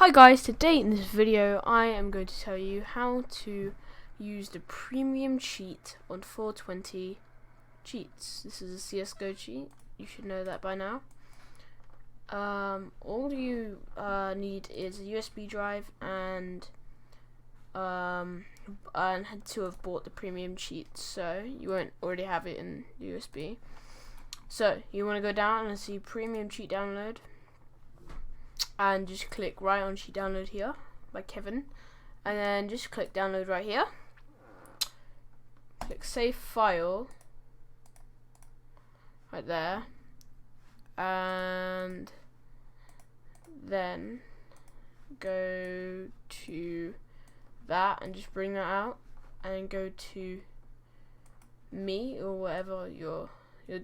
Hi guys, today in this video I am going to tell you how to use the premium cheat on 420 cheats. This is a CSGO cheat, you should know that by now. All you need is a USB drive and had to have bought the premium cheat, so you won't already have it in the USB. So you want to go down and see premium cheat download, and just click right on cheat download here by Kevin, and then just click download right here, click save file right there, and then go to that and just bring that out and go to me or whatever your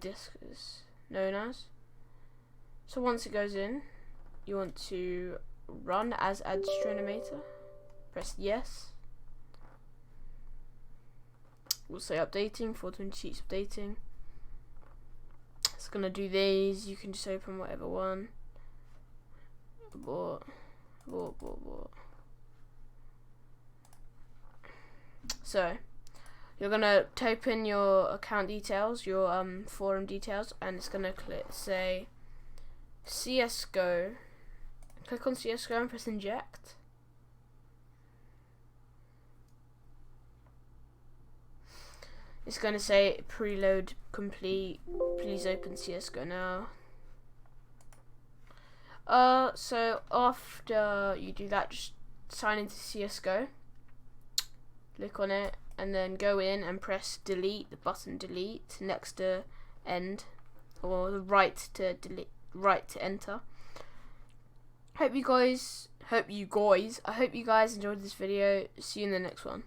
disk is known as. So once it goes in, you want to run as administrator, press yes. We'll say updating, 420Cheats updating. It's gonna do these. You can just open whatever one. Abort. So you're gonna type in your account details, your forum details, and it's gonna say CSGO. Click on CSGO and press inject. It's going to say preload complete. Please open CSGO now. So after you do that, just sign into CSGO. Click on it and then go in and press delete, the button delete next to end, or the right to delete, right to enter. I hope you guys enjoyed this video. See you in the next one.